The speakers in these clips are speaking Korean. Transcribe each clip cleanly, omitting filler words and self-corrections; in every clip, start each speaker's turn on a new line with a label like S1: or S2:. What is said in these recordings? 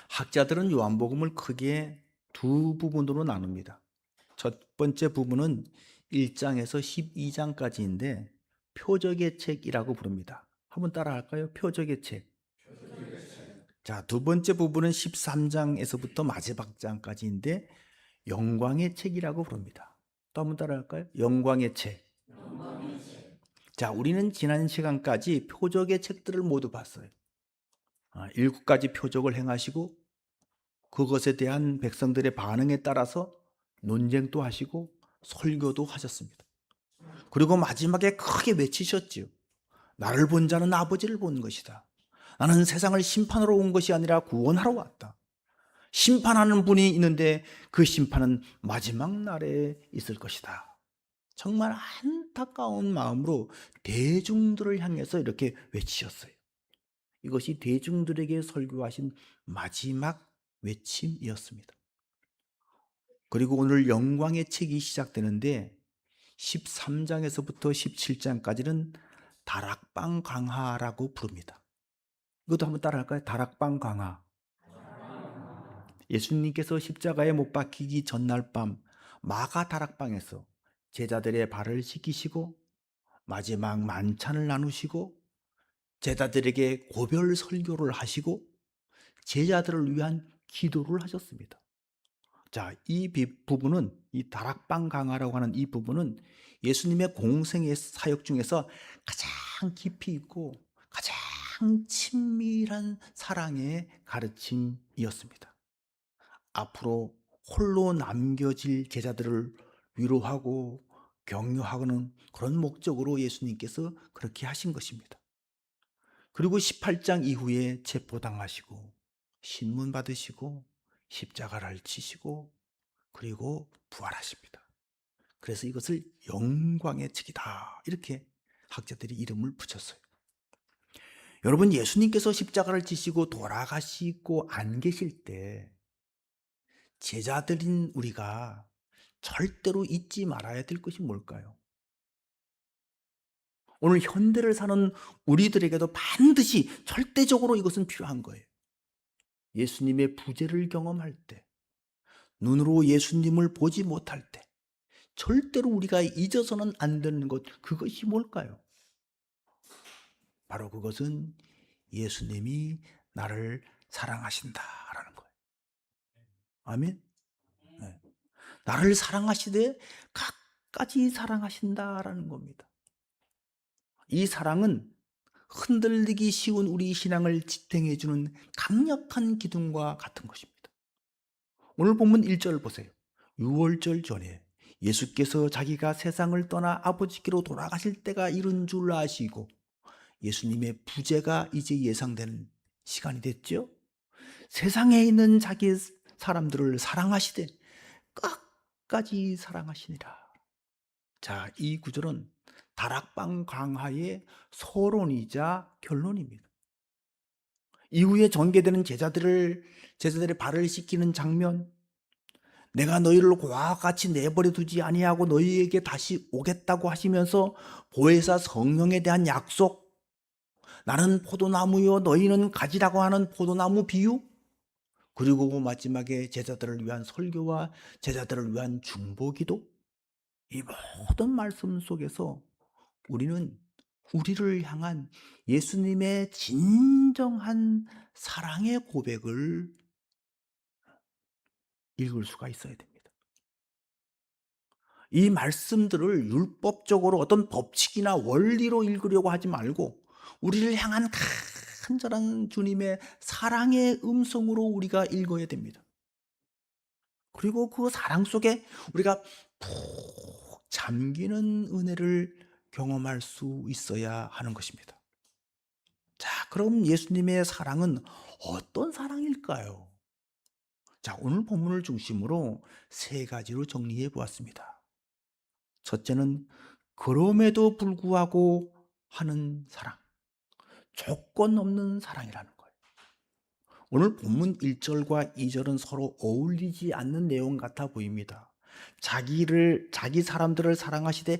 S1: 학자들은 요한복음을 크게 두 부분으로 나눕니다. 첫 번째 부분은 1장에서 12장까지인데 표적의 책이라고 부릅니다. 한번 따라 할까요? 표적의 책. 자, 두 번째 부분은 13장에서부터 마지막 장까지인데 영광의 책이라고 부릅니다. 또 한번 따라 할까요? 영광의 책. 자, 우리는 지난 시간까지 표적의 책들을 모두 봤어요. 7가지 표적을 행하시고 그것에 대한 백성들의 반응에 따라서 논쟁도 하시고 설교도 하셨습니다. 그리고 마지막에 크게 외치셨지요. 나를 본 자는 아버지를 본 것이다. 나는 세상을 심판하러 온 것이 아니라 구원하러 왔다. 심판하는 분이 있는데 그 심판은 마지막 날에 있을 것이다. 정말 안타까운 마음으로 대중들을 향해서 이렇게 외치셨어요. 이것이 대중들에게 설교하신 마지막 외침이었습니다. 그리고 오늘 영광의 책이 시작되는데 13장에서부터 17장까지는 다락방 강화라고 부릅니다. 이것도 한번 따라할까요? 다락방 강화. 예수님께서 십자가에 못 박히기 전날 밤 마가 다락방에서 제자들의 발을 씻기시고 마지막 만찬을 나누시고 제자들에게 고별 설교를 하시고 제자들을 위한 기도를 하셨습니다. 자, 이 부분은 이 다락방 강화라고 하는 이 부분은 예수님의 공생의 사역 중에서 가장 깊이 있고 가장 친밀한 사랑의 가르침이었습니다. 앞으로 홀로 남겨질 제자들을 위로하고 격려하는 그런 목적으로 예수님께서 그렇게 하신 것입니다. 그리고 18장 이후에 체포당하시고 신문 받으시고 십자가를 치시고 그리고 부활하십니다. 그래서 이것을 영광의 책이다 이렇게 학자들이 이름을 붙였어요. 여러분, 예수님께서 십자가를 지시고 돌아가시고 안 계실 때 제자들인 우리가 절대로 잊지 말아야 될 것이 뭘까요? 오늘 현대를 사는 우리들에게도 반드시 절대적으로 이것은 필요한 거예요. 예수님의 부재를 경험할 때, 눈으로 예수님을 보지 못할 때 절대로 우리가 잊어서는 안 되는 것, 그것이 뭘까요? 바로 그것은 예수님이 나를 사랑하신다라는 거예요. 아멘. 네. 나를 사랑하시되 끝까지 사랑하신다라는 겁니다. 이 사랑은 흔들리기 쉬운 우리 신앙을 지탱해주는 강력한 기둥과 같은 것입니다. 오늘 본문 1절 보세요. 6월절 전에 예수께서 자기가 세상을 떠나 아버지께로 돌아가실 때가 이른 줄 아시고 예수님의 부재가 이제 예상되는 시간이 됐죠. 세상에 있는 자기 사람들을 사랑하시되 끝까지 사랑하시니라. 자, 이 구절은 다락방 강화의 서론이자 결론입니다. 이후에 전개되는 제자들의 발을 씻기는 장면, 내가 너희를 고아와 같이 내버려 두지 아니하고 너희에게 다시 오겠다고 하시면서 보혜사 성령에 대한 약속, 나는 포도나무요 너희는 가지라고 하는 포도나무 비유, 그리고 마지막에 제자들을 위한 설교와 제자들을 위한 중보기도, 이 모든 말씀 속에서 우리는 우리를 향한 예수님의 진정한 사랑의 고백을 읽을 수가 있어야 됩니다. 이 말씀들을 율법적으로 어떤 법칙이나 원리로 읽으려고 하지 말고 우리를 향한 간절한 주님의 사랑의 음성으로 우리가 읽어야 됩니다. 그리고 그 사랑 속에 우리가 푹 잠기는 은혜를 경험할 수 있어야 하는 것입니다. 자, 그럼 예수님의 사랑은 어떤 사랑일까요? 자, 오늘 본문을 중심으로 3가지로 정리해 보았습니다. 첫째는 그럼에도 불구하고 하는 사랑, 조건 없는 사랑이라는 거예요. 오늘 본문 1절과 2절은 서로 어울리지 않는 내용 같아 보입니다. 자기 사람들을 사랑하시되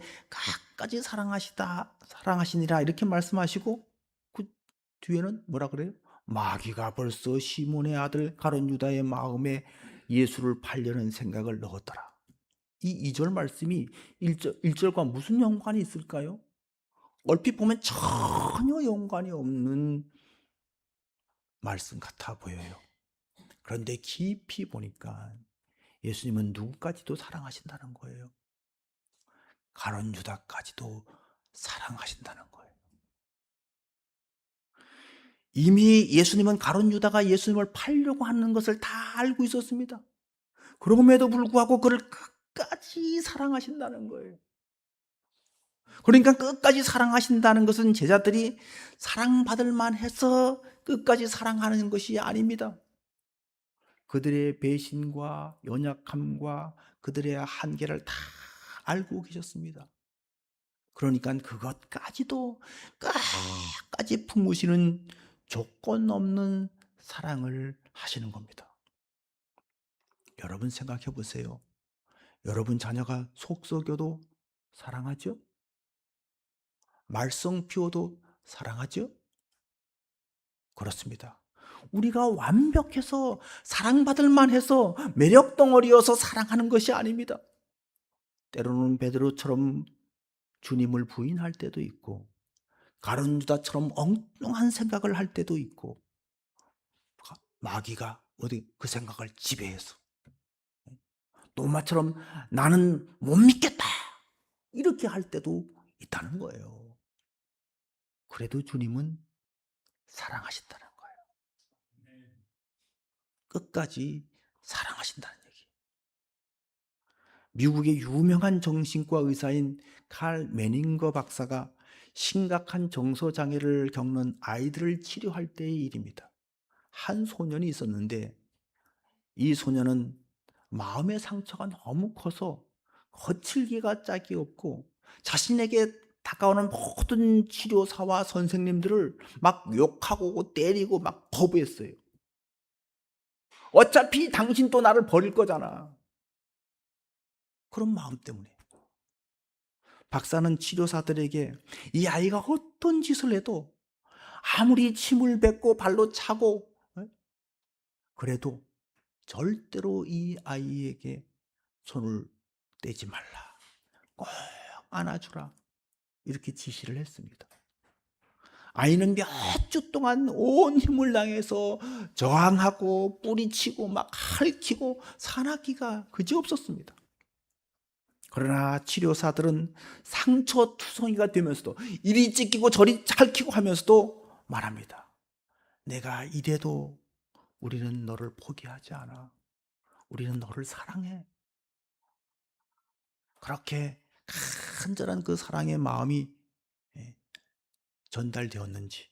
S1: 끝까지 사랑하시니라 이렇게 말씀하시고 그 뒤에는 뭐라 그래요? 마귀가 벌써 시몬의 아들 가룟 유다의 마음에 예수를 팔려는 생각을 넣었더라. 이 2절 말씀이 1절과 무슨 연관이 있을까요? 얼핏 보면 전혀 연관이 없는 말씀 같아 보여요. 그런데 깊이 보니까 예수님은 누구까지도 사랑하신다는 거예요. 가룟 유다까지도 사랑하신다는 거예요. 이미 예수님은 가룟 유다가 예수님을 팔려고 하는 것을 다 알고 있었습니다. 그럼에도 불구하고 그를 끝까지 사랑하신다는 거예요. 그러니까 끝까지 사랑하신다는 것은 제자들이 사랑받을 만해서 끝까지 사랑하는 것이 아닙니다. 그들의 배신과 연약함과 그들의 한계를 다 알고 계셨습니다. 그러니까 그것까지도 끝까지 품으시는 조건 없는 사랑을 하시는 겁니다. 여러분 생각해 보세요. 여러분 자녀가 속 썩여도 사랑하죠? 말썽 피워도 사랑하죠? 그렇습니다. 우리가 완벽해서 사랑받을 만해서 매력 덩어리여서 사랑하는 것이 아닙니다. 때로는 베드로처럼 주님을 부인할 때도 있고 가룟 유다처럼 엉뚱한 생각을 할 때도 있고 마귀가 그 생각을 지배해서 노마처럼 나는 못 믿겠다 이렇게 할 때도 있다는 거예요. 그래도 주님은 사랑하신다는 거예요. 끝까지 사랑하신다는 얘기. 미국의 유명한 정신과 의사인 칼 매닝거 박사가 심각한 정서장애를 겪는 아이들을 치료할 때의 일입니다. 한 소년이 있었는데 이 소년은 마음의 상처가 너무 커서 거칠기가 짝이 없고 자신에게 다가오는 모든 치료사와 선생님들을 막 욕하고 때리고 막 거부했어요. 어차피 당신 또 나를 버릴 거잖아. 그런 마음 때문에 박사는 치료사들에게 이 아이가 어떤 짓을 해도 아무리 침을 뱉고 발로 차고 그래도 절대로 이 아이에게 손을 떼지 말라. 꼭 안아주라. 이렇게 지시를 했습니다. 아이는 몇 주 동안 온 힘을 다해서 저항하고 뿌리치고 막 핥히고 사납기가 그지없었습니다. 그러나 치료사들은 상처투성이가 되면서도 이리 찢기고 저리 핥히고 하면서도 말합니다. 내가 이래도 우리는 너를 포기하지 않아. 우리는 너를 사랑해. 그렇게 간절한 그 사랑의 마음이 전달되었는지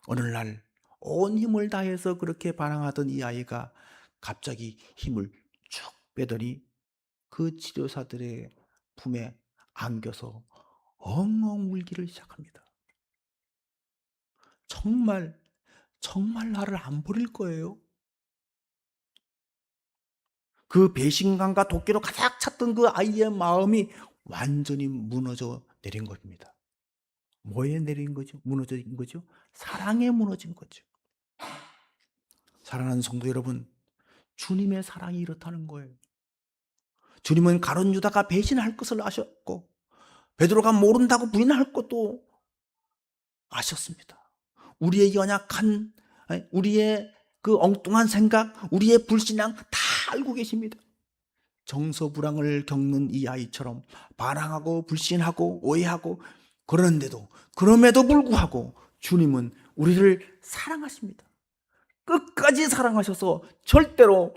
S1: 어느 날 온 힘을 다해서 그렇게 반항하던 이 아이가 갑자기 힘을 쭉 빼더니 그 치료사들의 품에 안겨서 엉엉 울기를 시작합니다. 정말 나를 안 버릴 거예요? 그 배신감과 도끼로 가득 찼던 그 아이의 마음이 완전히 무너져 내린 겁니다. 뭐에 내린 거죠? 무너진 거죠? 사랑에 무너진 거죠. 사랑하는 성도 여러분, 주님의 사랑이 이렇다는 거예요. 주님은 가룟 유다가 배신할 것을 아셨고 베드로가 모른다고 부인할 것도 아셨습니다. 우리의 연약한, 우리의 그 엉뚱한 생각, 우리의 불신앙 다 알고 계십니다. 정서불황을 겪는 이 아이처럼 반항하고 불신하고 오해하고 그럼에도 불구하고 주님은 우리를 사랑하십니다. 끝까지 사랑하셔서 절대로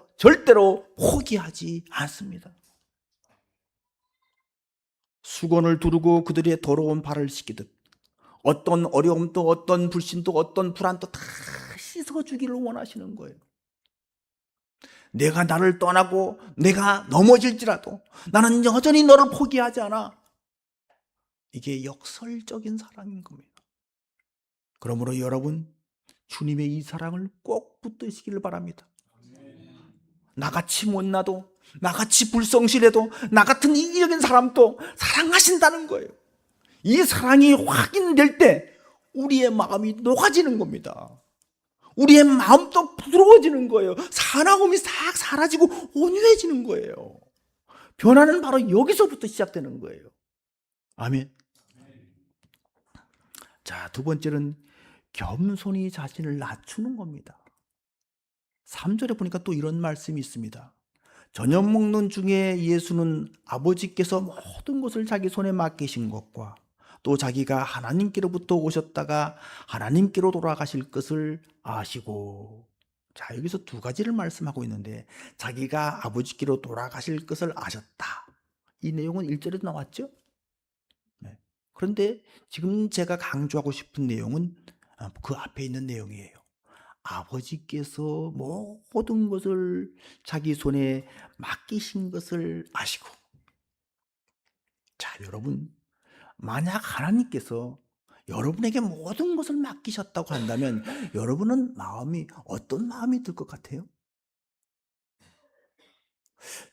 S1: 포기하지 않습니다. 수건을 두르고 그들의 더러운 발을 씻기듯 어떤 어려움도 어떤 불신도 어떤 불안도 다 씻어주기를 원하시는 거예요. 내가 나를 떠나고 내가 넘어질지라도 나는 여전히 너를 포기하지 않아. 이게 역설적인 사랑인 겁니다. 그러므로 여러분 주님의 이 사랑을 꼭 붙드시기를 바랍니다. 나같이 못나도 나같이 불성실해도 나 같은 이기적인 사람도 사랑하신다는 거예요. 이 사랑이 확인될 때 우리의 마음이 녹아지는 겁니다. 우리의 마음도 부드러워지는 거예요. 사나움이 싹 사라지고 온유해지는 거예요. 변화는 바로 여기서부터 시작되는 거예요. 아멘. 자, 두 번째는 겸손히 자신을 낮추는 겁니다. 3절에 보니까 또 이런 말씀이 있습니다. 저녁 먹는 중에 예수는 아버지께서 모든 것을 자기 손에 맡기신 것과 또 자기가 하나님께로부터 오셨다가 하나님께로 돌아가실 것을 아시고, 자, 여기서 두 가지를 말씀하고 있는데, 자기가 아버지께로 돌아가실 것을 아셨다, 이 내용은 1절에도 나왔죠. 네. 그런데 지금 제가 강조하고 싶은 내용은 그 앞에 있는 내용이에요. 아버지께서 모든 것을 자기 손에 맡기신 것을 아시고. 자, 여러분, 만약 하나님께서 여러분에게 모든 것을 맡기셨다고 한다면 여러분은 어떤 마음이 들 것 같아요?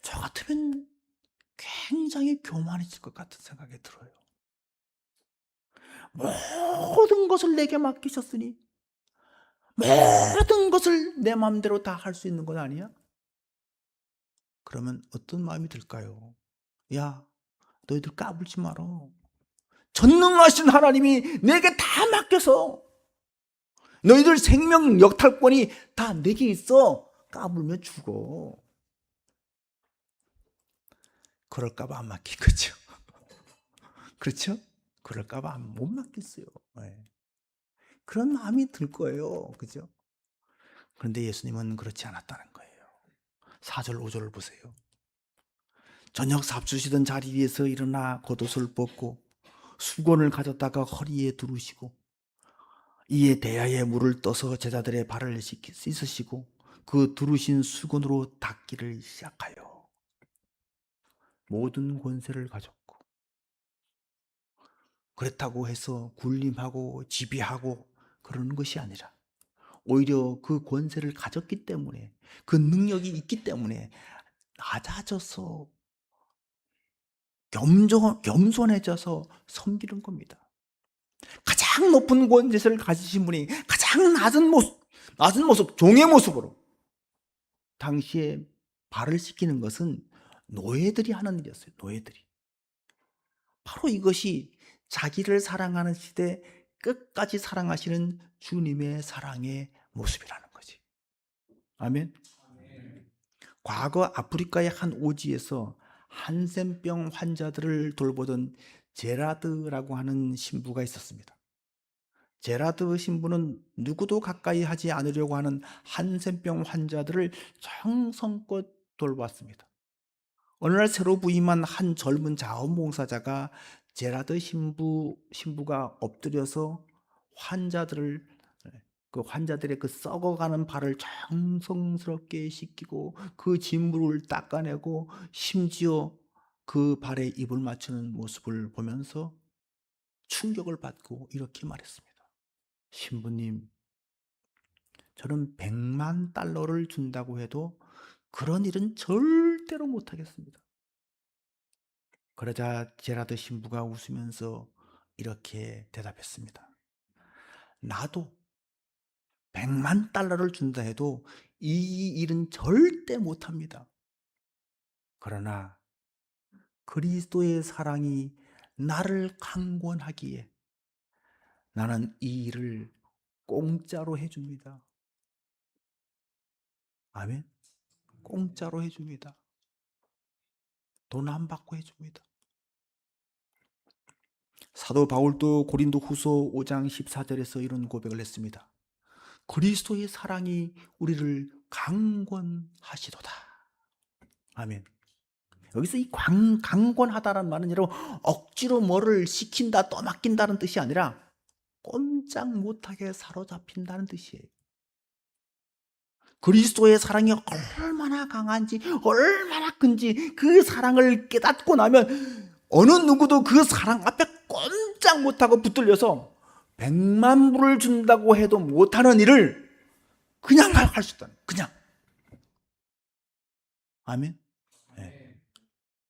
S1: 저 같으면 굉장히 교만해질 것 같은 생각이 들어요. 모든 것을 내게 맡기셨으니 모든 것을 내 마음대로 다 할 수 있는 건 아니야? 그러면 어떤 마음이 들까요? 야, 너희들 까불지 마라. 전능하신 하나님이 내게 다 맡겨서 너희들 생명 역탈권이 다 내게 있어. 까불면 죽어. 그럴까봐 안 맡긴 거죠. 그렇죠? 그럴까봐 못 맡겼어요. 네. 그런 마음이 들 거예요. 그죠? 그런데 예수님은 그렇지 않았다는 거예요. 4절, 5절을 보세요. 저녁 삽주시던 자리 위에서 일어나 겉옷을 벗고 수건을 가졌다가 허리에 두르시고 이에 대야에 물을 떠서 제자들의 발을 씻으시고 그 두르신 수건으로 닦기를 시작하여 모든 권세를 가졌고, 그렇다고 해서 군림하고 지배하고 그러는 것이 아니라 오히려 그 권세를 가졌기 때문에, 그 능력이 있기 때문에 낮아져서 겸손해져서 섬기는 겁니다. 가장 높은 권세를 가지신 분이 가장 낮은 모습, 종의 모습으로 당시에 발을 씻기는 것은 노예들이 하는 일이었어요. 노예들이. 바로 이것이 자기를 사랑하는 시대 끝까지 사랑하시는 주님의 사랑의 모습이라는 거지. 아멘. 과거 아프리카의 한 오지에서 한센병 환자들을 돌보던 제라드라고 하는 신부가 있었습니다. 제라드 신부는 누구도 가까이 하지 않으려고 하는 한센병 환자들을 정성껏 돌봤습니다. 어느 날 새로 부임한 한 젊은 자원봉사자가 제라드 신부가 엎드려서 환자들의 그 썩어가는 발을 정성스럽게 씻기고 그 진물을 닦아내고 심지어 그 발에 입을 맞추는 모습을 보면서 충격을 받고 이렇게 말했습니다. 신부님, 저는 100만 달러를 준다고 해도 그런 일은 절대로 못하겠습니다. 그러자 제라드 신부가 웃으면서 이렇게 대답했습니다. 나도 100만 달러를 준다 해도 이 일은 절대 못합니다. 그러나 그리스도의 사랑이 나를 강권하기에 나는 이 일을 공짜로 해줍니다. 아멘. 공짜로 해줍니다. 돈 안 받고 해줍니다. 사도 바울도 고린도 후서 5장 14절에서 이런 고백을 했습니다. 그리스도의 사랑이 우리를 강권하시도다. 아멘. 여기서 이 강권하다라는 말은 여러분 억지로 뭐를 시킨다, 떠맡긴다는 뜻이 아니라 꼼짝 못하게 사로잡힌다는 뜻이에요. 그리스도의 사랑이 얼마나 강한지, 얼마나 큰지 그 사랑을 깨닫고 나면 어느 누구도 그 사랑 앞에 꼼짝 못하고 붙들려서 100만 불을 준다고 해도 못하는 일을 그냥 할 수 있다는, 그냥. 아멘. 네.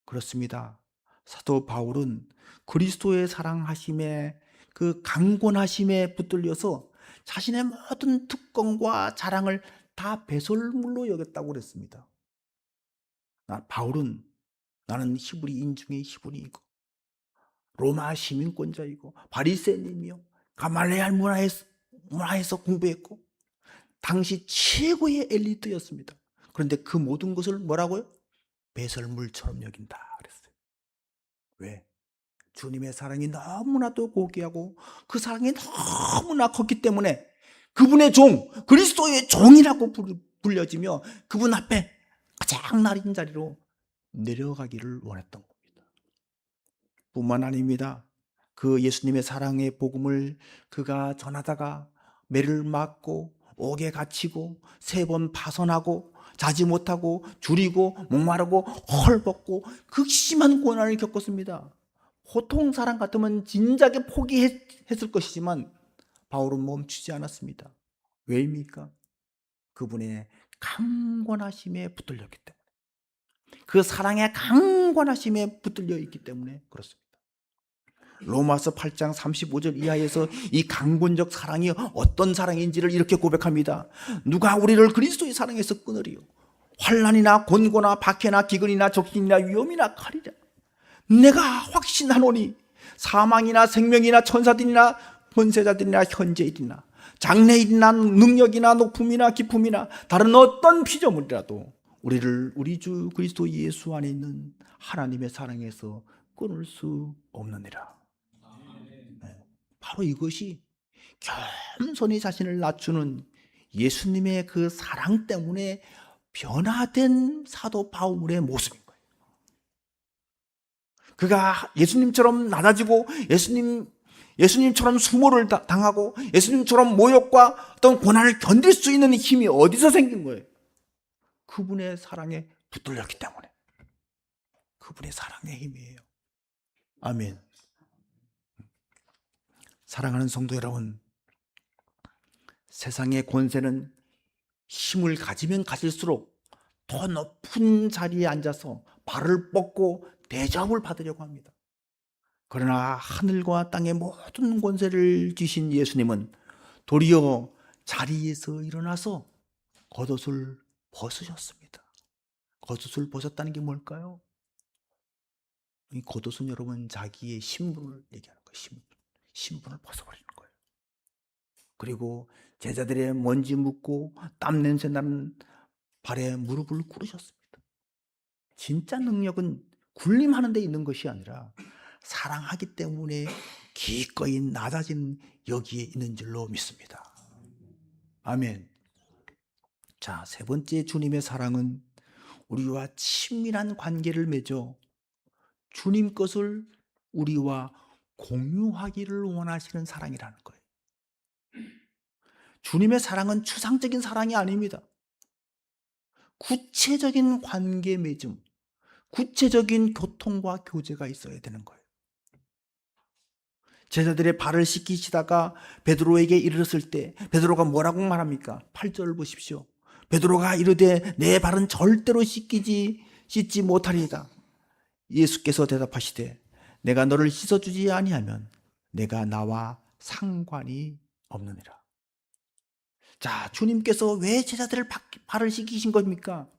S1: 그렇습니다. 사도 바울은 그리스도의 사랑하심에, 그 강권하심에 붙들려서 자신의 모든 특권과 자랑을 다 배설물로 여겼다고 그랬습니다. 바울은 나는 히브리인 중에 히브리이고 로마 시민권자이고 바리새인이며 가말레알 문화에서 공부했고 당시 최고의 엘리트였습니다. 그런데 그 모든 것을 뭐라고요? 배설물처럼 여긴다 그랬어요. 왜? 주님의 사랑이 너무나도 고귀하고 그 사랑이 너무나 컸기 때문에 그분의 종, 그리스도의 종이라고 불려지며 그분 앞에 가장 낮은 자리로 내려가기를 원했던 겁니다. 뿐만 아닙니다. 그 예수님의 사랑의 복음을 그가 전하다가 매를 맞고 옥에 갇히고 3번 파선하고 자지 못하고 줄이고 목마르고 헐벗고 극심한 고난을 겪었습니다. 보통 사람 같으면 진작에 포기했을 것이지만 바울은 멈추지 않았습니다. 왜입니까? 그분의 강권하심에 붙들렸기 때문에, 그 사랑의 강권하심에 붙들려 있기 때문에 그렇습니다. 로마서 8장 35절 이하에서 이 강권적 사랑이 어떤 사랑인지를 이렇게 고백합니다. 누가 우리를 그리스도의 사랑에서 끊으리요? 환난이나 곤고나 박해나 기근이나 적신이나 위험이나 칼이라. 내가 확신하노니 사망이나 생명이나 천사들이나 권세자들이나 현재일이나 장래일이나 능력이나 높음이나 깊음이나 다른 어떤 피조물이라도 우리를 우리 주 그리스도 예수 안에 있는 하나님의 사랑에서 끊을 수 없느니라. 바로 이것이 겸손히 자신을 낮추는 예수님의 그 사랑 때문에 변화된 사도 바울의 모습인 거예요. 그가 예수님처럼 낮아지고 예수님처럼 수모를 당하고 예수님처럼 모욕과 어떤 고난을 견딜 수 있는 힘이 어디서 생긴 거예요? 그분의 사랑에 붙들렸기 때문에. 그분의 사랑의 힘이에요. 아멘. 사랑하는 성도 여러분, 세상의 권세는 힘을 가지면 가질수록 더 높은 자리에 앉아서 발을 뻗고 대접을 받으려고 합니다. 그러나 하늘과 땅의 모든 권세를 주신 예수님은 도리어 자리에서 일어나서 겉옷을 벗으셨습니다. 겉옷을 벗었다는 게 뭘까요? 이 겉옷은 여러분 자기의 신분을 얘기하는 거예요. 신분을 벗어버리는 거예요. 그리고 제자들의 먼지 묻고 땀 냄새 나는 발에 무릎을 꿇으셨습니다. 진짜 능력은 군림하는 데 있는 것이 아니라 사랑하기 때문에 기꺼이 낮아진 여기에 있는 줄로 믿습니다. 아멘. 자, 3번째 주님의 사랑은 우리와 친밀한 관계를 맺어 주님 것을 우리와 공유하기를 원하시는 사랑이라는 거예요. 주님의 사랑은 추상적인 사랑이 아닙니다. 구체적인 관계 맺음, 구체적인 교통과 교제가 있어야 되는 거예요. 제자들의 발을 씻기시다가 베드로에게 이르렀을 때 베드로가 뭐라고 말합니까? 8절 보십시오. 베드로가 이르되 내 발은 절대로 씻지 못하리이다. 예수께서 대답하시되 내가 너를 씻어주지 아니하면 내가 나와 상관이 없느니라. 자, 주님께서 왜 제자들을 발을 씻기신 겁니까?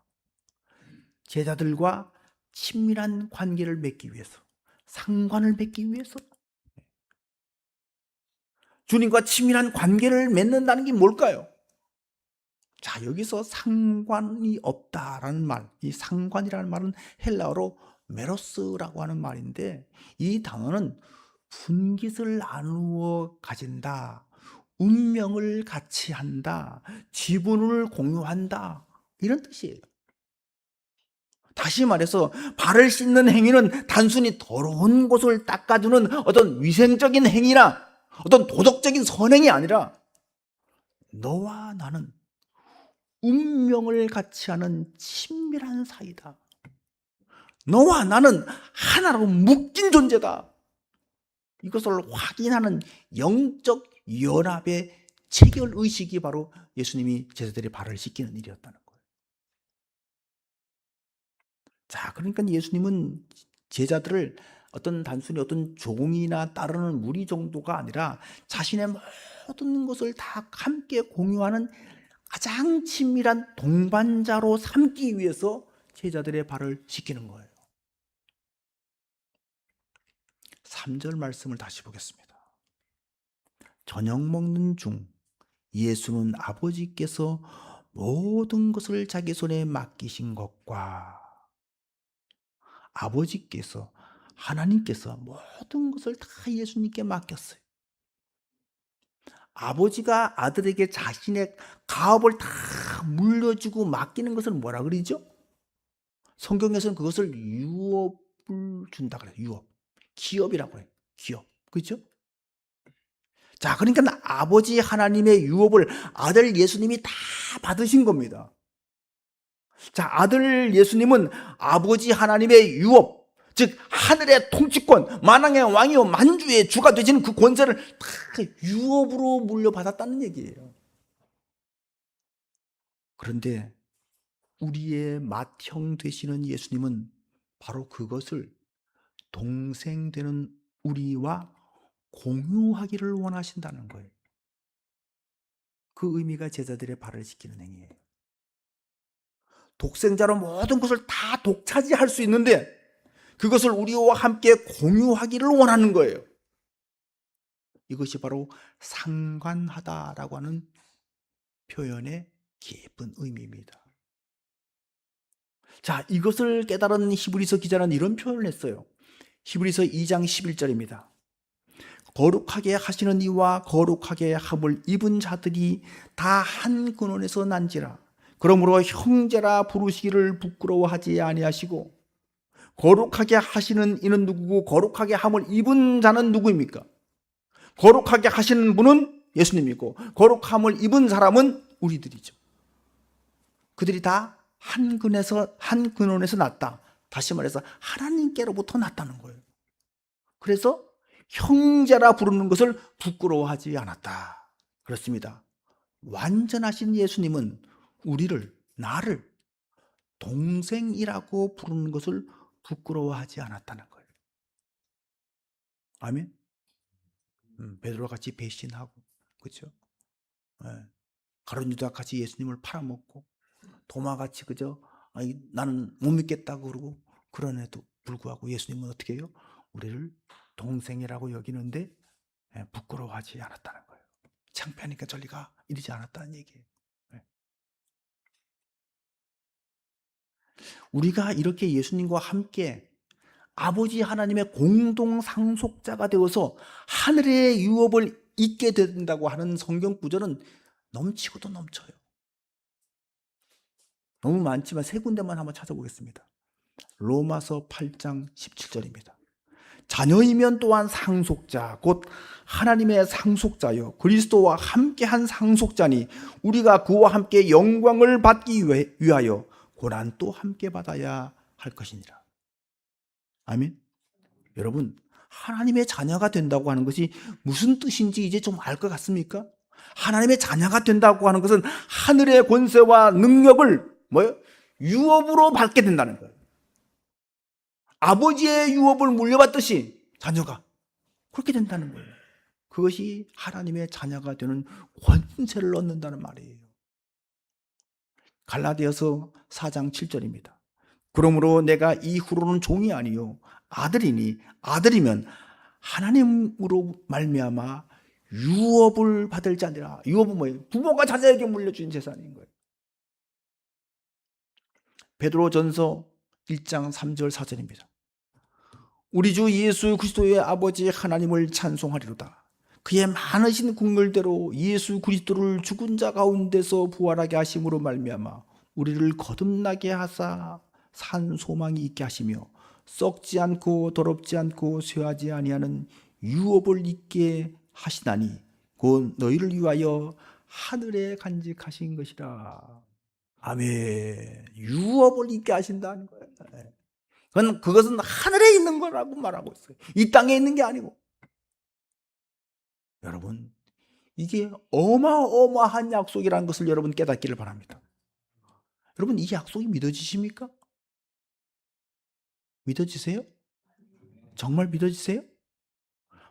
S1: 제자들과 친밀한 관계를 맺기 위해서, 상관을 맺기 위해서. 주님과 친밀한 관계를 맺는다는 게 뭘까요? 자, 여기서 상관이 없다라는 말, 이 상관이라는 말은 헬라어로 메로스라고 하는 말인데 이 단어는 분깃을 나누어 가진다, 운명을 같이 한다, 지분을 공유한다, 이런 뜻이에요. 다시 말해서 발을 씻는 행위는 단순히 더러운 곳을 닦아주는 어떤 위생적인 행위나 어떤 도덕적인 선행이 아니라 너와 나는 운명을 같이 하는 친밀한 사이다. 너와 나는 하나로 묶인 존재다. 이것을 확인하는 영적 연합의 체결 의식이 바로 예수님이 제자들의 발을 씻기는 일이었다는 거예요. 자, 그러니까 예수님은 제자들을 단순히 어떤 종이나 따르는 무리 정도가 아니라 자신의 모든 것을 다 함께 공유하는 가장 친밀한 동반자로 삼기 위해서 제자들의 발을 씻기는 거예요. 3절 말씀을 다시 보겠습니다. 저녁 먹는 중 예수는 아버지께서 모든 것을 자기 손에 맡기신 것과 아버지께서 하나님께서 모든 것을 다 예수님께 맡겼어요. 아버지가 아들에게 자신의 가업을 다 물려주고 맡기는 것을 뭐라 그러죠? 성경에서는 그것을 유업을 준다 그래요. 유업. 기업이라고 해요. 기업. 그렇죠? 자, 그러니까 아버지 하나님의 유업을 아들 예수님이 다 받으신 겁니다. 자, 아들 예수님은 아버지 하나님의 유업, 즉 하늘의 통치권, 만왕의 왕이요 만주의 주가 되시는 그 권세를 다 유업으로 물려받았다는 얘기예요. 그런데 우리의 맏형 되시는 예수님은 바로 그것을 동생 되는 우리와 공유하기를 원하신다는 거예요. 그 의미가 제자들의 발을 씻기는 행위예요. 독생자로 모든 것을 다 독차지할 수 있는데 그것을 우리와 함께 공유하기를 원하는 거예요. 이것이 바로 상관하다라고 하는 표현의 깊은 의미입니다. 자, 이것을 깨달은 히브리서 기자는 이런 표현을 했어요. 히브리서 2장 11절입니다. 거룩하게 하시는 이와 거룩하게 함을 입은 자들이 다 한 근원에서 난지라. 그러므로 형제라 부르시기를 부끄러워하지 아니하시고. 거룩하게 하시는 이는 누구고 거룩하게 함을 입은 자는 누구입니까? 거룩하게 하시는 분은 예수님이고 거룩함을 입은 사람은 우리들이죠. 그들이 다 한 근원에서 났다. 다시 말해서 하나님께로부터 났다는 거예요. 그래서 형제라 부르는 것을 부끄러워하지 않았다. 그렇습니다. 완전하신 예수님은 나를 동생이라고 부르는 것을 부끄러워하지 않았다는 거예요. 아멘. 베드로와 같이 배신하고, 그렇죠? 가룟 유다 같이 예수님을 팔아먹고, 도마같이 그저 나는 못 믿겠다고 그러고, 그런에도 불구하고 예수님은 어떻게 해요? 우리를 동생이라고 여기는데 부끄러워하지 않았다는 거예요. 창피하니까 저리 가 이러지 않았다는 얘기예요. 우리가 이렇게 예수님과 함께 아버지 하나님의 공동 상속자가 되어서 하늘의 유업을 잊게 된다고 하는 성경 구절은 넘치고도 넘쳐요. 너무 많지만 세 군데만 한번 찾아보겠습니다. 로마서 8장 17절입니다. 자녀이면 또한 상속자 곧 하나님의 상속자여 그리스도와 함께한 상속자니 우리가 그와 함께 영광을 받기 위하여 고난도 함께 받아야 할 것이니라. 아멘. 여러분, 하나님의 자녀가 된다고 하는 것이 무슨 뜻인지 이제 좀 알 것 같습니까? 하나님의 자녀가 된다고 하는 것은 하늘의 권세와 능력을 유업으로 받게 된다는 거예요. 아버지의 유업을 물려받듯이 자녀가 그렇게 된다는 거예요. 그것이 하나님의 자녀가 되는 권세를 얻는다는 말이에요. 갈라디아서 4장 7절입니다. 그러므로 내가 이후로는 종이 아니요 아들이니 아들이면 하나님으로 말미암아 유업을 받을 자니라. 유업은 뭐예요? 부모가 자녀에게 물려준 재산인 거예요. 베드로전서 1장 3절 4절입니다. 우리 주 예수 그리스도의 아버지 하나님을 찬송하리로다. 그의 많으신 국물대로 예수 그리스도를 죽은 자 가운데서 부활하게 하심으로 말미암아 우리를 거듭나게 하사 산 소망이 있게 하시며 썩지 않고 더럽지 않고 쇠하지 아니하는 유업을 있게 하시나니 곧 너희를 위하여 하늘에 간직하신 것이라. 아멘. 유업을 있게 하신다는 거예요. 그것은 하늘에 있는 거라고 말하고 있어요. 이 땅에 있는 게 아니고. 여러분, 이게 어마어마한 약속이라는 것을 여러분 깨닫기를 바랍니다. 여러분, 이 약속이 믿어지십니까? 믿어지세요? 정말 믿어지세요?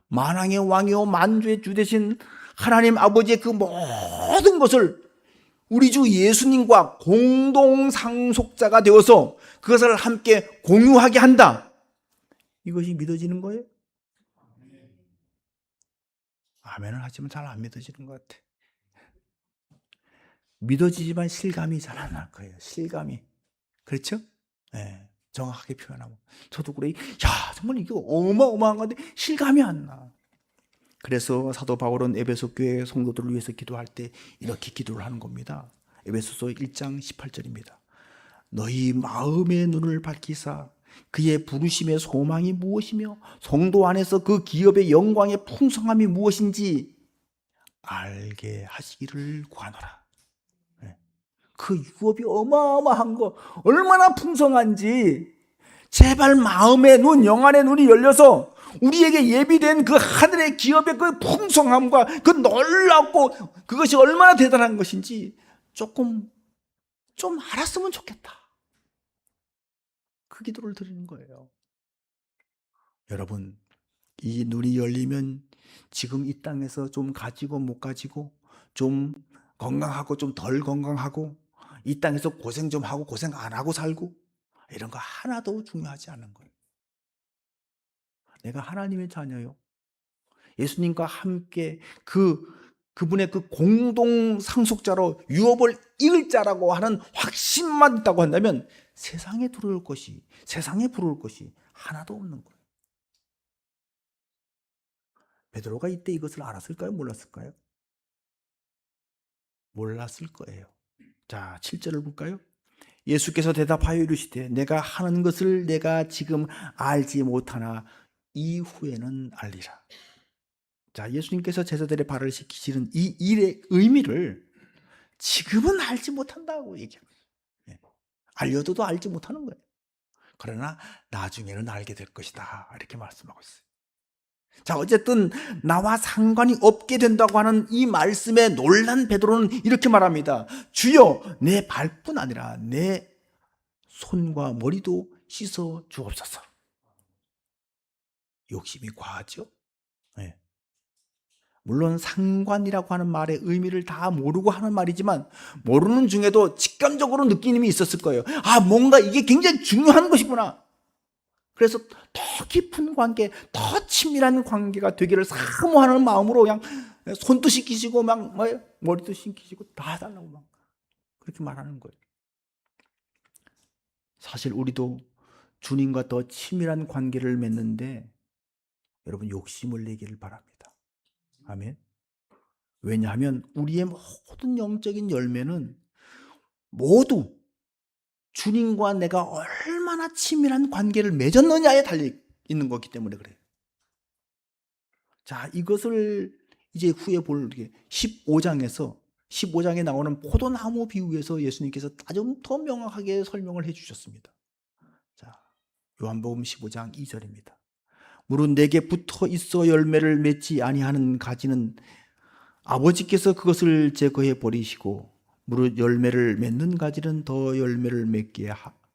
S1: 만왕의 왕이요 만주의 주 되신 하나님 아버지의 그 모든 것을 우리 주 예수님과 공동 상속자가 되어서 그것을 함께 공유하게 한다. 이것이 믿어지는 거예요? 아멘을 하지만 잘 안 믿어지는 것 같아. 믿어지지만 실감이 잘 안 날 거예요. 실감이. 그렇죠? 네, 정확하게 표현하고. 저도 그래. 야, 정말 이거 어마어마한 건데 실감이 안 나. 그래서 사도 바울은 에베소 교회 성도들을 위해서 기도할 때 이렇게 기도를 하는 겁니다. 에베소서 1장 18절입니다. 너희 마음의 눈을 밝히사 그의 부르심의 소망이 무엇이며 성도 안에서 그 기업의 영광의 풍성함이 무엇인지 알게 하시기를 구하노라. 그 유업이 어마어마한 거, 얼마나 풍성한지 제발 마음의 눈, 영안의 눈이 열려서 우리에게 예비된 그 하늘의 기업의 그 풍성함과 그 놀랍고 그것이 얼마나 대단한 것인지 좀 알았으면 좋겠다. 그 기도를 드리는 거예요. 여러분, 이 눈이 열리면 지금 이 땅에서 좀 가지고 못 가지고, 좀 건강하고 좀 덜 건강하고, 이 땅에서 고생 좀 하고 고생 안 하고 살고, 이런 거 하나도 중요하지 않은 거예요. 내가 하나님의 자녀요. 예수님과 함께 그분의 그 공동 상속자로 유업을 이을 자라고 하는 확신만 있다고 한다면 세상에 두려울 것이, 세상에 부러울 것이 하나도 없는 거예요. 베드로가 이때 이것을 알았을까요? 몰랐을까요? 몰랐을 거예요. 자, 7절을 볼까요? 예수께서 대답하여 이르시되 내가 하는 것을 내가 지금 알지 못하나 이후에는 알리라. 자, 예수님께서 제자들의 발을 씻기시는 이 일의 의미를 지금은 알지 못한다고 얘기합니다. 알려도 알지 못하는 거예요. 그러나 나중에는 알게 될 것이다. 이렇게 말씀하고 있어요. 자, 어쨌든 나와 상관이 없게 된다고 하는 이 말씀에 놀란 베드로는 이렇게 말합니다. 주여, 내 발뿐 아니라 내 손과 머리도 씻어 주옵소서. 욕심이 과하죠? 네. 물론 상관이라고 하는 말의 의미를 다 모르고 하는 말이지만 모르는 중에도 직감적으로 느끼는 힘이 있었을 거예요. 아, 뭔가 이게 굉장히 중요한 것이구나. 그래서 더 깊은 관계, 더 친밀한 관계가 되기를 사모하는 마음으로 그냥 손도 씻기시고 막 머리도 씻기시고 다 해달라고 막 그렇게 말하는 거예요. 사실 우리도 주님과 더 친밀한 관계를 맺는데 여러분 욕심을 내기를 바랍니다. 아멘. 왜냐하면 우리의 모든 영적인 열매는 모두 주님과 내가 얼마나 친밀한 관계를 맺었느냐에 달려 있는 거기 때문에 그래요. 자, 이것을 이제 후에 볼 15장에 나오는 포도나무 비유에서 예수님께서 좀 더 명확하게 설명을 해 주셨습니다. 자, 요한복음 15장 2절입니다. 무릇 내게 붙어 있어 열매를 맺지 아니하는 가지는 아버지께서 그것을 제거해 버리시고 무릇 열매를 맺는 가지는 더 열매를 맺게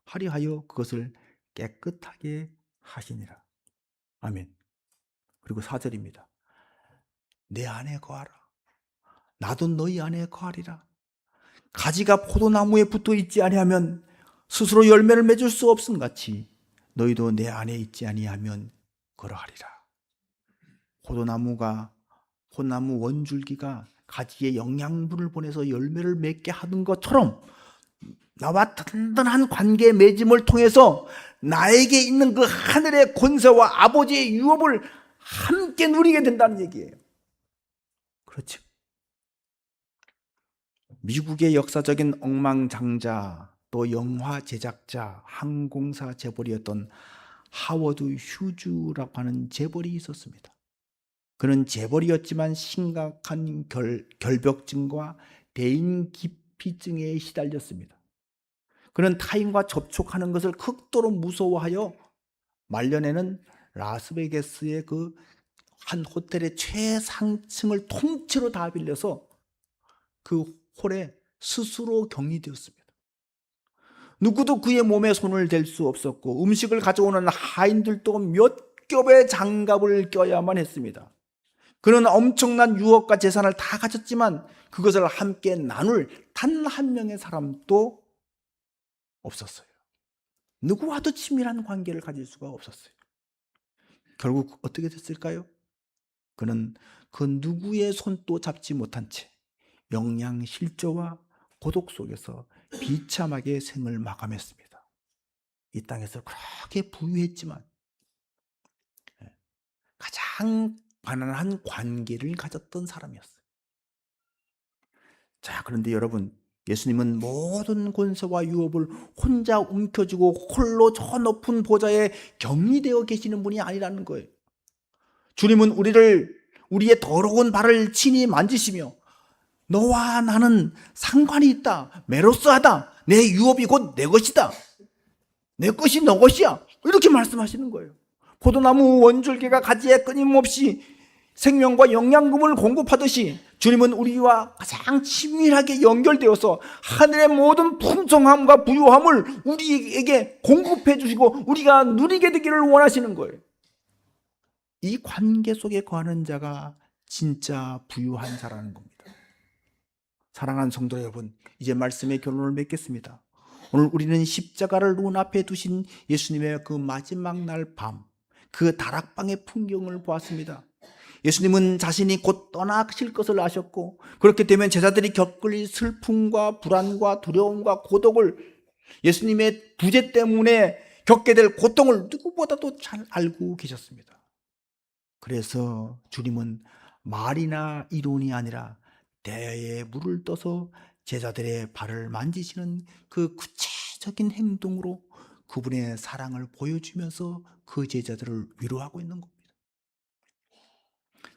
S1: 하려 하여 그것을 깨끗하게 하시니라. 아멘. 그리고 4절입니다. 내 안에 거하라. 나도 너희 안에 거하리라. 가지가 포도나무에 붙어 있지 아니하면 스스로 열매를 맺을 수 없음 같이 너희도 내 안에 있지 아니하면 그러하리라. 포도나무 원줄기가 가지에 영양분을 보내서 열매를 맺게 하는 것처럼 나와 든든한 관계 맺음을 통해서 나에게 있는 그 하늘의 권세와 아버지의 유업을 함께 누리게 된다는 얘기예요. 그렇죠. 미국의 역사적인 억망장자, 또 영화 제작자, 항공사 재벌이었던 하워드 휴즈라고 하는 재벌이 있었습니다. 그는 재벌이었지만 심각한 결벽증과 대인기피증에 시달렸습니다. 그는 타인과 접촉하는 것을 극도로 무서워하여 말년에는 라스베가스의 그 한 호텔의 최상층을 통째로 다 빌려서 그 홀에 스스로 격리되었습니다. 누구도 그의 몸에 손을 댈 수 없었고 음식을 가져오는 하인들도 몇 겹겹의 장갑을 껴야만 했습니다. 그는 엄청난 유업과 재산을 다 가졌지만 그것을 함께 나눌 단 한 명의 사람도 없었어요. 누구와도 친밀한 관계를 가질 수가 없었어요. 결국 어떻게 됐을까요? 그는 그 누구의 손도 잡지 못한 채 영양실조와 고독 속에서 비참하게 생을 마감했습니다. 이 땅에서 그렇게 부유했지만 가장 가난한 관계를 가졌던 사람이었어요. 자, 그런데 여러분, 예수님은 모든 권세와 유업을 혼자 움켜쥐고 홀로 저 높은 보좌에 격리되어 계시는 분이 아니라는 거예요. 주님은 우리의 더러운 발을 친히 만지시며 너와 나는 상관이 있다, 메로스하다, 내 유업이 곧 내 것이다, 내 것이 너 것이야, 이렇게 말씀하시는 거예요. 포도나무 원줄기가 가지에 끊임없이 생명과 영양금을 공급하듯이 주님은 우리와 가장 친밀하게 연결되어서 하늘의 모든 풍성함과 부유함을 우리에게 공급해 주시고 우리가 누리게 되기를 원하시는 거예요. 이 관계 속에 거하는 자가 진짜 부유한 자라는 겁니다. 사랑하는 성도 여러분, 이제 말씀의 결론을 맺겠습니다. 오늘 우리는 십자가를 눈앞에 두신 예수님의 그 마지막 날 밤, 그 다락방의 풍경을 보았습니다. 예수님은 자신이 곧 떠나실 것을 아셨고, 그렇게 되면 제자들이 겪을 슬픔과 불안과 두려움과 고독을, 예수님의 부재 때문에 겪게 될 고통을 누구보다도 잘 알고 계셨습니다. 그래서 주님은 말이나 이론이 아니라 대야에 물을 떠서 제자들의 발을 만지시는 그 구체적인 행동으로 그분의 사랑을 보여주면서 그 제자들을 위로하고 있는 겁니다.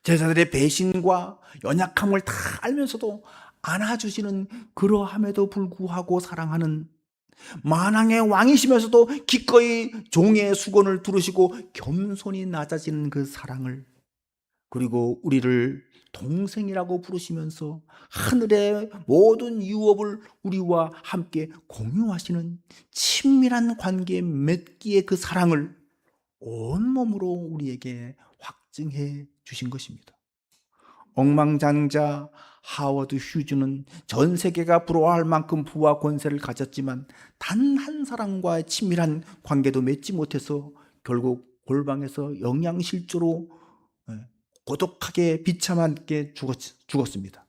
S1: 제자들의 배신과 연약함을 다 알면서도 안아주시는, 그러함에도 불구하고 사랑하는, 만왕의 왕이시면서도 기꺼이 종의 수건을 두르시고 겸손히 낮아지는 그 사랑을, 그리고 우리를 동생이라고 부르시면서 하늘의 모든 유업을 우리와 함께 공유하시는 친밀한 관계 맺기의 그 사랑을 온몸으로 우리에게 확증해 주신 것입니다. 억만장자 하워드 휴즈는 전 세계가 부러워할 만큼 부와 권세를 가졌지만 단 한 사람과의 친밀한 관계도 맺지 못해서 결국 골방에서 영양실조로 고독하게 비참하게 죽었습니다.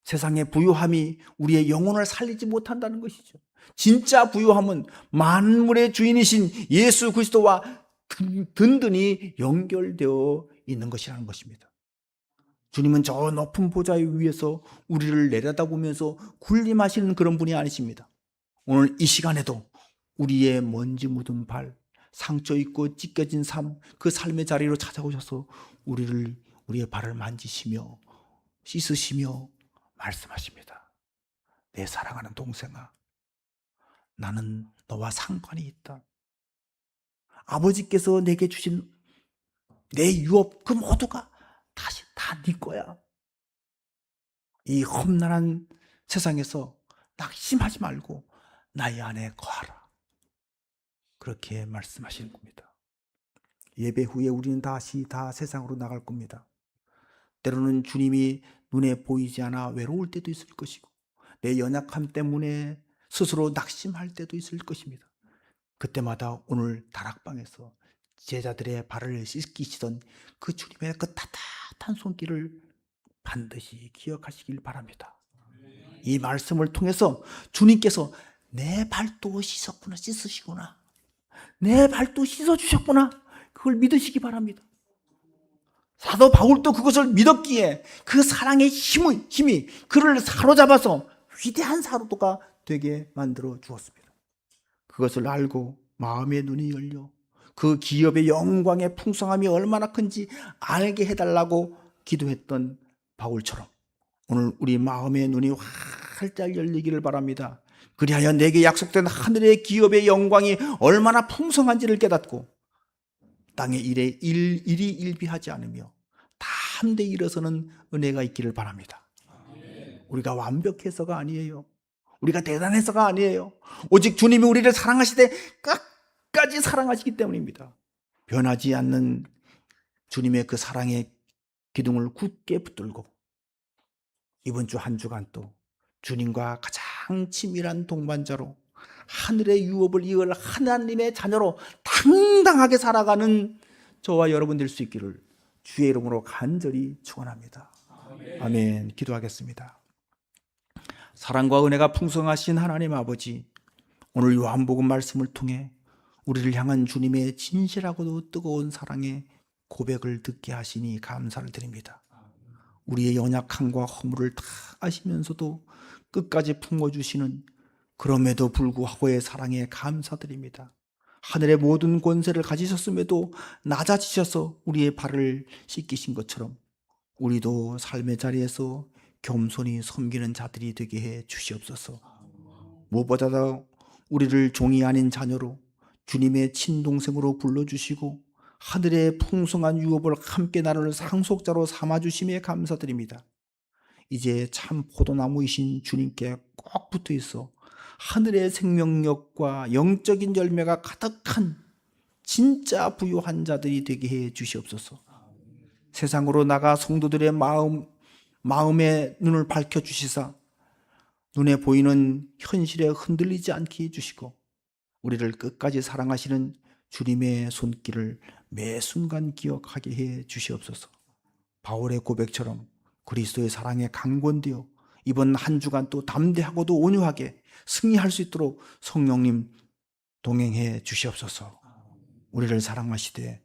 S1: 세상의 부유함이 우리의 영혼을 살리지 못한다는 것이죠. 진짜 부유함은 만물의 주인이신 예수 그리스도와 든든히 연결되어 있는 것이라는 것입니다. 주님은 저 높은 보좌 위에서 우리를 내려다보면서 군림하시는 그런 분이 아니십니다. 오늘 이 시간에도 우리의 먼지 묻은 발, 상처 있고 찢겨진 삶, 그 삶의 자리로 찾아오셔서 우리의 발을 만지시며 씻으시며 말씀하십니다. 내 사랑하는 동생아, 나는 너와 상관이 있다. 아버지께서 내게 주신 내 유업 그 모두가 다시 다 네 거야. 이 험난한 세상에서 낙심하지 말고 나의 안에 거하라. 그렇게 말씀하시는 겁니다. 예배 후에 우리는 다시 다 세상으로 나갈 겁니다. 때로는 주님이 눈에 보이지 않아 외로울 때도 있을 것이고 내 연약함 때문에 스스로 낙심할 때도 있을 것입니다. 그때마다 오늘 다락방에서 제자들의 발을 씻기시던 그 주님의 그 따뜻한 손길을 반드시 기억하시길 바랍니다. 이 말씀을 통해서 주님께서 내 발도 씻으시구나, 내 발도 씻어주셨구나, 그걸 믿으시기 바랍니다. 사도 바울도 그것을 믿었기에 그 사랑의 힘이 그를 사로잡아서 위대한 사도가 되게 만들어 주었습니다. 그것을 알고 마음의 눈이 열려 그 기업의 영광의 풍성함이 얼마나 큰지 알게 해달라고 기도했던 바울처럼 오늘 우리 마음의 눈이 활짝 열리기를 바랍니다. 그리하여 내게 약속된 하늘의 기업의 영광이 얼마나 풍성한지를 깨닫고 땅의 일에 일이 일비하지 않으며 담대히 일어서는 은혜가 있기를 바랍니다. 우리가 완벽해서가 아니에요. 우리가 대단해서가 아니에요. 오직 주님이 우리를 사랑하시되 끝까지 사랑하시기 때문입니다. 변하지 않는 주님의 그 사랑의 기둥을 굳게 붙들고 이번 주 한 주간 또 주님과 가장 친밀한 동반자로 하늘의 유업을 이을 하나님의 자녀로 당당하게 살아가는 저와 여러분 될 수 있기를 주의 이름으로 간절히 축원합니다. 아멘. 기도하겠습니다. 사랑과 은혜가 풍성하신 하나님 아버지, 오늘 요한복음 말씀을 통해 우리를 향한 주님의 진실하고도 뜨거운 사랑의 고백을 듣게 하시니 감사를 드립니다. 우리의 연약함과 허물을 다 아시면서도 끝까지 품어주시는 그럼에도 불구하고의 사랑에 감사드립니다. 하늘의 모든 권세를 가지셨음에도 낮아지셔서 우리의 발을 씻기신 것처럼 우리도 삶의 자리에서 겸손히 섬기는 자들이 되게 해 주시옵소서. 무엇보다도 우리를 종이 아닌 자녀로 주님의 친동생으로 불러주시고 하늘의 풍성한 유업을 함께 나눌 상속자로 삼아주심에 감사드립니다. 이제 참 포도나무이신 주님께 꼭 붙어 있어 하늘의 생명력과 영적인 열매가 가득한 진짜 부유한 자들이 되게 해 주시옵소서. 세상으로 나가 성도들의 마음의 눈을 밝혀주시사 눈에 보이는 현실에 흔들리지 않게 해주시고 우리를 끝까지 사랑하시는 주님의 손길을 매 순간 기억하게 해 주시옵소서. 바울의 고백처럼 그리스도의 사랑에 강권되어 이번 한 주간 또 담대하고도 온유하게 승리할 수 있도록 성령님 동행해 주시옵소서. 우리를 사랑하시되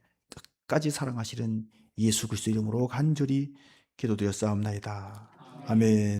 S1: 끝까지 사랑하시는 예수 그리스도 이름으로 간절히 기도드렸사옵나이다. 아멘.